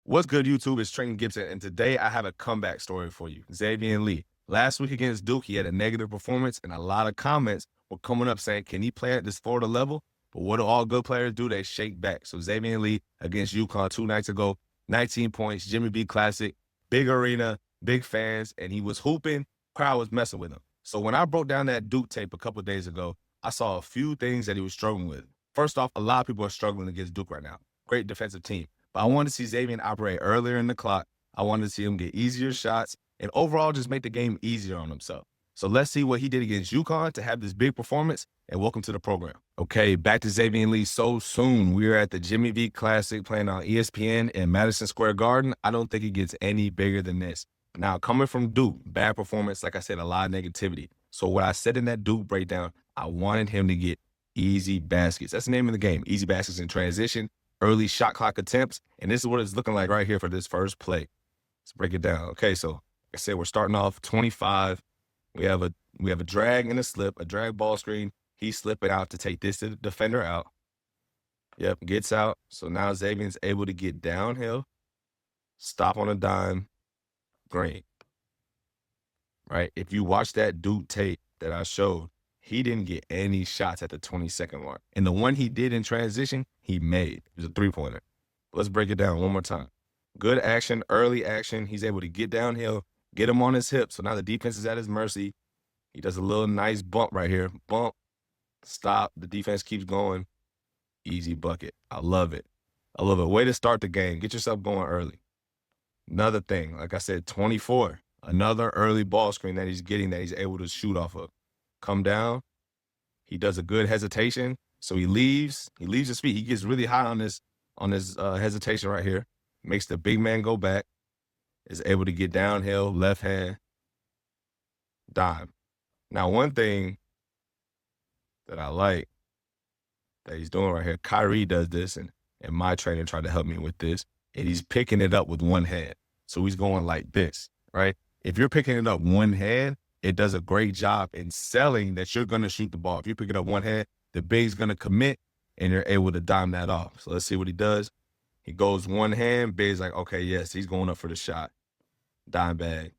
What's good, YouTube? It's Trenton Gibson, and today I have a comeback story for you. Xaivian Lee. Last week against Duke, he had a negative performance, and a lot of comments were coming up saying, can he play at this Florida level? But what do all good players do? They shake back. So Xaivian Lee against UConn 2 nights ago, 19 points, Jimmy B Classic, big arena, big fans, and he was hooping. Crowd was messing with him. So when I broke down that Duke tape a couple days ago, I saw a few things that he was struggling with. First off, a lot of people are struggling against Duke right now. Great defensive team. But I wanted to see Xaivian operate earlier in the clock. I wanted to see him get easier shots and overall just make the game easier on himself. So let's see what he did against UConn to have this big performance, and welcome to the program. Okay, back to Xaivian Lee so soon. We're at the Jimmy V Classic playing on ESPN in Madison Square Garden. I don't think it gets any bigger than this. Now, coming from Duke, bad performance, like I said, a lot of negativity. So what I said in that Duke breakdown, I wanted him to get easy baskets. That's the name of the game, easy baskets in transition, early shot clock attempts, and this is what it's looking like right here for this first play. Let's break it down. Okay, so like I said, we're starting off 25. We have a drag and a slip, a drag ball screen. He's slipping out to take this defender out. Yep, gets out. So now Xavian's able to get downhill, stop on a dime, green. Right? If you watch that Duke tape that I showed, he didn't get any shots at the 20-second mark. And the one he did in transition, he made. It was a three-pointer. Let's break it down one more time. Good action, early action. He's able to get downhill, get him on his hip. So now the defense is at his mercy. He does a little nice bump right here. Bump, stop. The defense keeps going. Easy bucket. I love it. I love it. Way to start the game. Get yourself going early. Another thing, like I said, 24. Another early ball screen that he's getting that he's able to shoot off of. Come down. He does a good hesitation. So he leaves his feet. He gets really high on this hesitation right here. Makes the big man go back. Is able to get downhill, left hand, dime. Now, one thing that I like that he's doing right here, Kyrie does this, and my trainer tried to help me with this, and he's picking it up with one hand. So he's going like this, right? If you're picking it up one hand, it does a great job in selling that you're going to shoot the ball. If you pick it up one hand, the big's going to commit, and you're able to dime that off. So let's see what he does. He goes one hand, big's like, okay, yes, he's going up for the shot. Dime bag,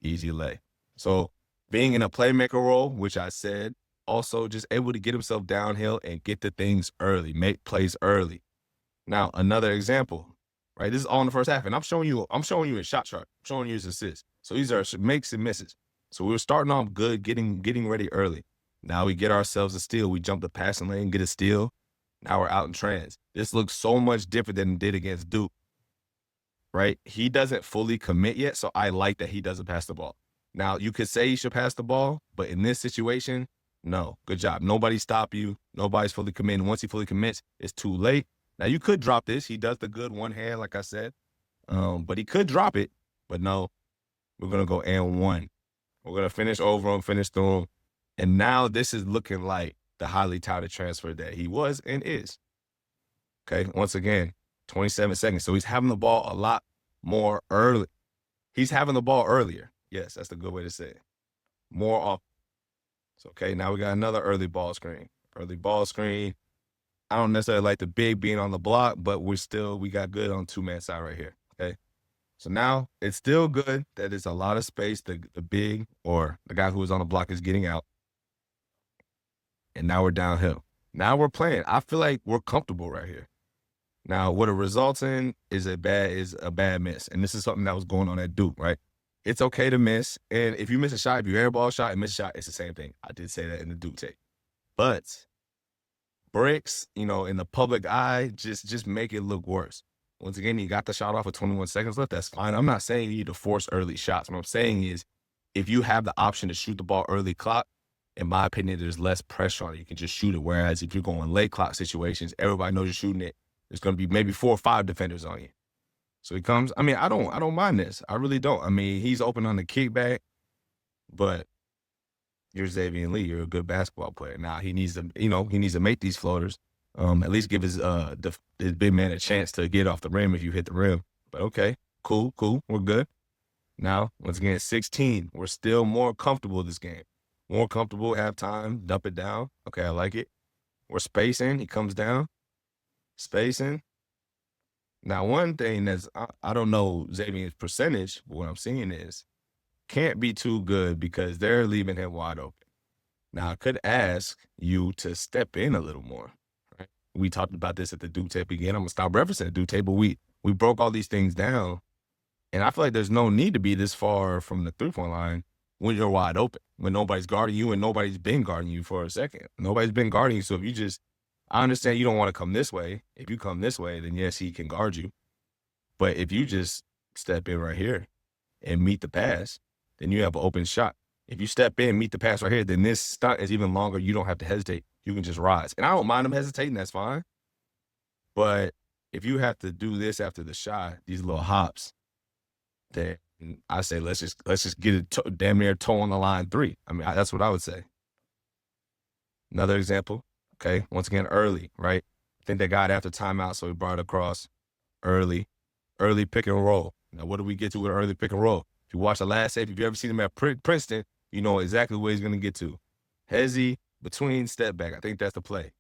easy lay. So being in a playmaker role, which I said, also just able to get himself downhill and get the things early, make plays early. Now, another example, right? This is all in the first half, and I'm showing you a shot chart. I'm showing you his assists. So these are makes and misses. So we were starting off good, getting ready early. Now we get ourselves a steal. We jump the passing lane, get a steal. Now we're out in trans. This looks so much different than it did against Duke, right? He doesn't fully commit yet, so I like that he doesn't pass the ball. Now, you could say he should pass the ball, but in this situation, no. Good job. Nobody stop you. Nobody's fully committing. Once he fully commits, it's too late. Now, you could drop this. He does the good one hand, like I said, but he could drop it. But no, we're going to go and one. We're going to finish over him, finish through him. And now this is looking like the highly touted transfer that he was and is. Okay, once again, 27 seconds. So he's having the ball a lot more early. He's having the ball earlier. Yes, that's the good way to say it. More often. So, okay, now we got another early ball screen. Early ball screen. I don't necessarily like the big being on the block, but we got good on two-man side right here, okay? So now it's still good that it's a lot of space. The big or the guy who was on the block is getting out. And now we're downhill. Now we're playing. I feel like we're comfortable right here. Now, what it results in is a bad miss. And this is something that was going on at Duke, right? It's okay to miss. And if you miss a shot, if you airball a shot and miss a shot, it's the same thing. I did say that in the Duke tape. But bricks, in the public eye, just make it look worse. Once again, you got the shot off with 21 seconds left. That's fine. I'm not saying you need to force early shots. What I'm saying is if you have the option to shoot the ball early clock, in my opinion, there's less pressure on it. You can just shoot it. Whereas if you're going late clock situations, everybody knows you're shooting it. There's going to be maybe 4 or 5 defenders on you. So he comes. I mean, I don't mind this. I really don't. I mean, he's open on the kickback, but you're Xaivian Lee. You're a good basketball player. Now he needs to make these floaters. At least give his big man a chance to get off the rim if you hit the rim. But okay, cool. We're good. Now, once again, 16. We're still more comfortable this game. More comfortable, have time, dump it down. Okay, I like it. We're spacing. He comes down. Spacing. Now, one thing I don't know Xavian's percentage, but what I'm seeing is can't be too good because they're leaving him wide open. Now, I could ask you to step in a little more. Right? We talked about this at the Duke tape again. I'm gonna stop referencing the Duke tape, but we broke all these things down, and I feel like there's no need to be this far from the 3-point line when you're wide open, when nobody's guarding you and nobody's been guarding you for a second. Nobody's been guarding you. So if you just, I understand you don't want to come this way. If you come this way, then yes, he can guard you. But if you just step in right here and meet the pass, then you have an open shot. If you step in, meet the pass right here, then this stunt is even longer. You don't have to hesitate. You can just rise. And I don't mind him hesitating. That's fine. But if you have to do this after the shot, these little hops, then I say let's just get it damn near toe on the line 3. I mean, that's what I would say. Another example, okay, once again, early, right? I think they got after timeout, so we brought it across early pick and roll. Now, what do we get to with early pick and roll? If you watch the last tape, if you ever seen him at Princeton, you know exactly where he's going to get to. Hezzy, between, step back. I think that's the play.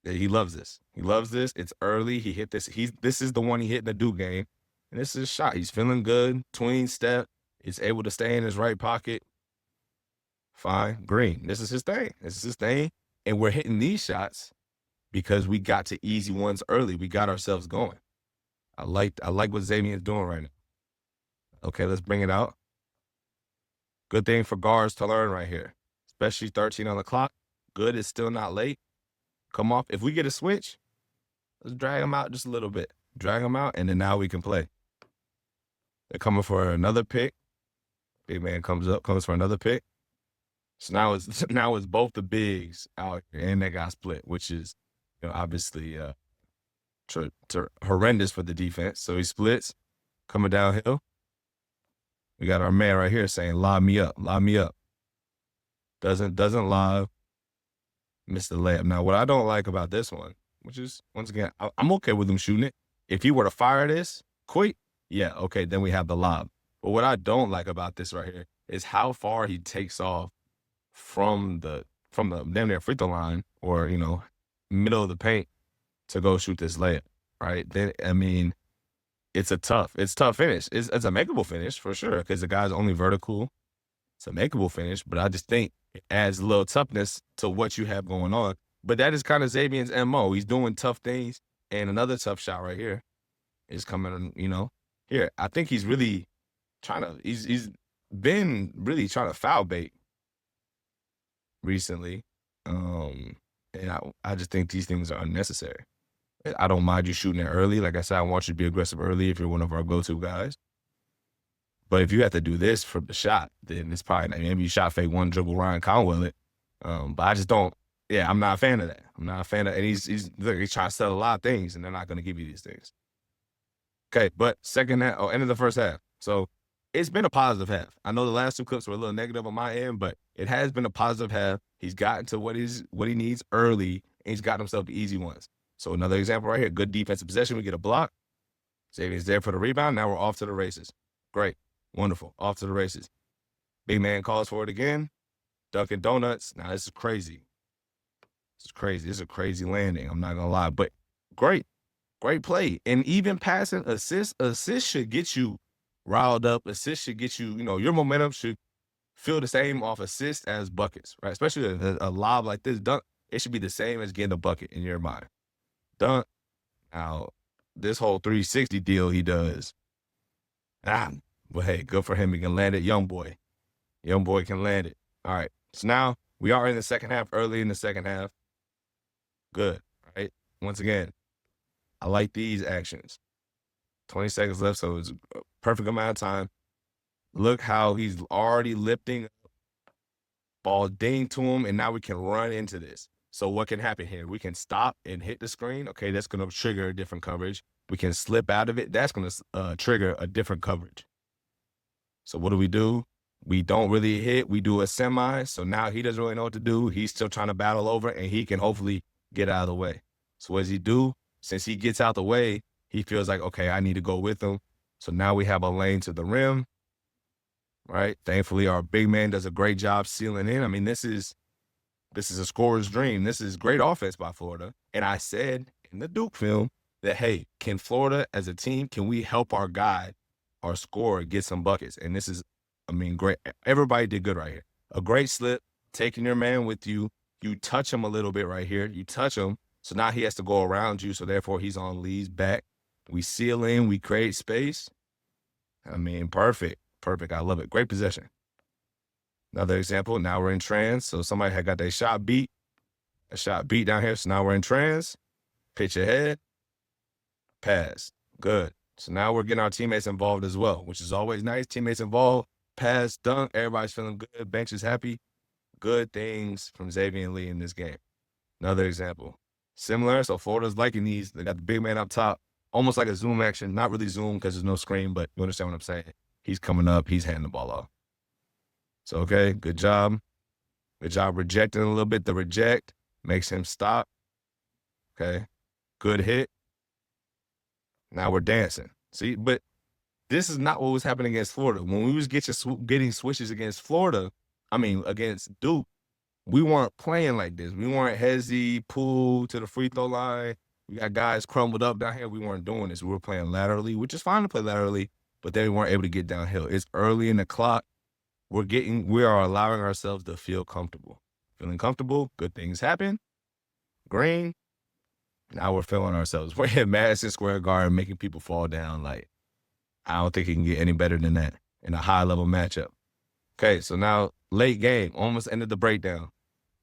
Yeah. He loves this. He loves this. It's early. He hit this. This is the one he hit in the Duke game. And this is a shot. He's feeling good. Tween step. He's able to stay in his right pocket. Fine. Green. This is his thing. This is his thing. And we're hitting these shots because we got to easy ones early. We got ourselves going. I like what Xavian's doing right now. Okay, let's bring it out. Good thing for guards to learn right here, especially 13 on the clock. Good is still not late. Come off. If we get a switch, let's drag them out just a little bit. Drag them out, and then now we can play. They're coming for another pick. Big man comes for another pick. So now it's both the bigs out here, and they got split, which is, obviously horrendous for the defense. So he splits, coming downhill. We got our man right here saying, lob me up. Doesn't lob. Missed the layup. Now, what I don't like about this one, which is, once again, I'm okay with him shooting it. If he were to fire this quick, yeah, okay, then we have the lob. But what I don't like about this right here is how far he takes off from the damn near free throw line or, middle of the paint to go shoot this layup, right? Then, I mean, it's a tough finish. It's a makeable finish for sure because the guy's only vertical. It's a makeable finish, but I just think it adds a little toughness to what you have going on. But that is kind of Xavian's MO. He's doing tough things, and another tough shot right here is coming, here. I think he's really he's been really trying to foul bait recently. And I just think these things are unnecessary. I don't mind you shooting it early. Like I said, I want you to be aggressive early if you're one of our go-to guys. But if you have to do this for the shot, then it's probably maybe you shot fake one dribble Ryan Conwell it. But I just don't. Yeah, I'm not a fan of that. I'm not a fan of. And he's trying to sell a lot of things, and they're not going to give you these things. Okay, but second half, end of the first half. So it's been a positive half. I know the last 2 clips were a little negative on my end, but it has been a positive half. He's gotten to what he needs early, and he's got himself the easy ones. So another example right here, good defensive possession. We get a block. Xavian's there for the rebound. Now we're off to the races. Great. Wonderful. Off to the races. Big man calls for it again. Dunkin' Donuts. Now this is crazy. This is crazy. This is a crazy landing. I'm not going to lie. But great. Great play. And even passing assists should get you riled up. Assists should get you, your momentum should feel the same off assists as buckets, right? Especially a lob like this dunk. It should be the same as getting a bucket in your mind. Dunk. Now, this whole 360 deal he does. But hey, good for him. He can land it. Young boy can land it. All right. So now we are in the second half, early in the second half. Good. Right. Once again, I like these actions. 20 seconds left, so it's a perfect amount of time. Look how he's already lifting. Ball ding to him, and now we can run into this. So what can happen here? We can stop and hit the screen. Okay, that's going to trigger a different coverage. We can slip out of it. That's going to trigger a different coverage. So what do? We don't really hit. We do a semi. So now he doesn't really know what to do. He's still trying to battle over, and he can hopefully get out of the way. So what does he do? Since he gets out the way, he feels like, okay, I need to go with him. So now we have a lane to the rim, right? Thankfully, our big man does a great job sealing in. I mean, this is a scorer's dream. This is great offense by Florida. And I said in the Duke film, that, hey, can Florida as a team, can we help our guy, our scorer, get some buckets? And this is, I mean, great. Everybody did good right here. A great slip, taking your man with you. You touch him a little bit right here. You touch him. So now he has to go around you. So therefore he's on Lee's back. We seal in, we create space. I mean, perfect. Perfect. I love it. Great possession. Another example, now we're in trans. So somebody had got their shot beat. A shot beat down here. So now we're in trans. Pitch ahead. Pass. Good. So now we're getting our teammates involved as well, which is always nice. Teammates involved. Pass, dunk. Everybody's feeling good. Bench is happy. Good things from Xaivian Lee in this game. Another example. Similar. So Florida's liking these. They got the big man up top. Almost like a zoom action. Not really zoom because there's no screen, but you understand what I'm saying. He's coming up. He's handing the ball off. So, okay, good job. Good job rejecting a little bit. The reject makes him stop. Okay, good hit. Now we're dancing. See, but this is not what was happening against Florida. When we was getting switches against Florida, I mean, against Duke, we weren't playing like this. We weren't hezzy, pull to the free throw line. We got guys crumbled up down here. We weren't doing this. We were playing laterally, which is fine to play laterally, but they weren't able to get downhill. It's early in the clock. We are allowing ourselves to feel comfortable. Feeling comfortable, good things happen. Green, now we're feeling ourselves. We're in Madison Square Garden making people fall down. Like, I don't think it can get any better than that in a high-level matchup. Okay, so now late game, almost ended the breakdown.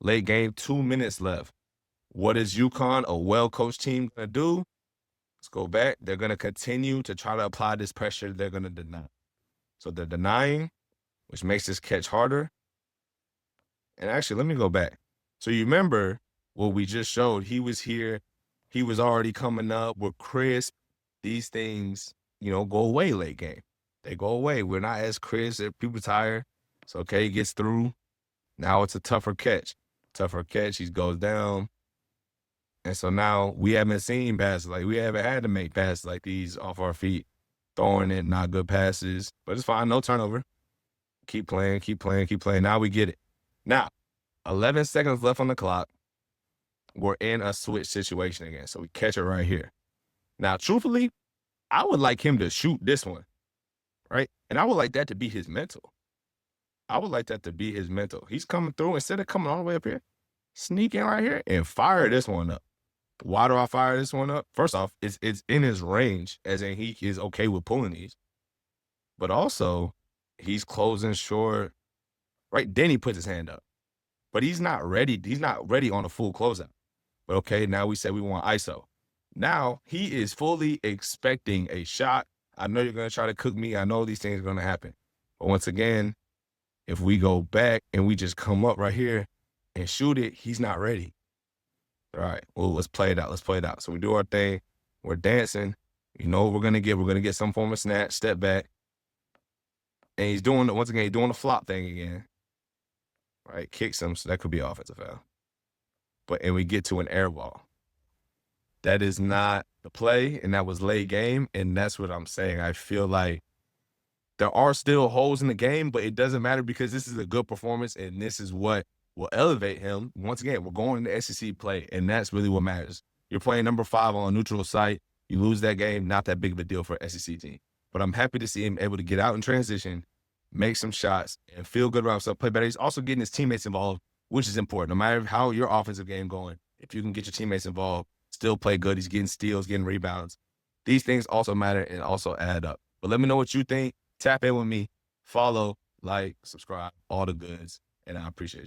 Late game, 2 minutes left. What is UConn, a well-coached team, going to do? Let's go back. They're going to continue to try to apply this pressure they're going to deny. So they're denying, which makes this catch harder. And actually, let me go back. So you remember what we just showed. He was here. He was already coming up. We're crisp. These things, go away late game. They go away. We're not as crisp. People tired. So, okay, he gets through. Now it's a tougher catch. Tougher catch. He goes down. And so now we haven't seen passes. Like, we haven't had to make passes like these off our feet. Throwing it, not good passes. But it's fine. No turnover. Keep playing, keep playing, keep playing. Now we get it. Now, 11 seconds left on the clock. We're in a switch situation again. So we catch it right here. Now, truthfully, I would like him to shoot this one, right? And I would like that to be his mental. I would like that to be his mental. He's coming through. Instead of coming all the way up here, sneak in right here and fire this one up. Why do I fire this one up? First off, it's in his range, as in he is okay with pulling these. But also, he's closing short. Right, then he puts his hand up. But he's not ready. He's not ready on a full closeout. But okay, now we say we want ISO. Now he is fully expecting a shot. I know you're going to try to cook me. I know these things are going to happen. But once again, if we go back and we just come up right here and shoot it, he's not ready. All right, well, let's play it out. Let's play it out. So we do our thing. We're dancing. You know what we're going to get. We're going to get some form of snatch, step back. And he's doing, once again, he's doing the flop thing again. Right, kicks him, so that could be offensive foul. And we get to an air ball. That is not the play, and that was late game, and that's what I'm saying. I feel like there are still holes in the game, but it doesn't matter because this is a good performance, and this is what will elevate him. Once again, we're going to SEC play, and that's really what matters. You're playing number 5 on a neutral site. You lose that game, not that big of a deal for an SEC team. But I'm happy to see him able to get out in transition, make some shots, and feel good about himself, play better. He's also getting his teammates involved, which is important. No matter how your offensive game going, if you can get your teammates involved, still play good. He's getting steals, getting rebounds. These things also matter and also add up. But let me know what you think. Tap in with me. Follow, like, subscribe, all the goods, and I appreciate you.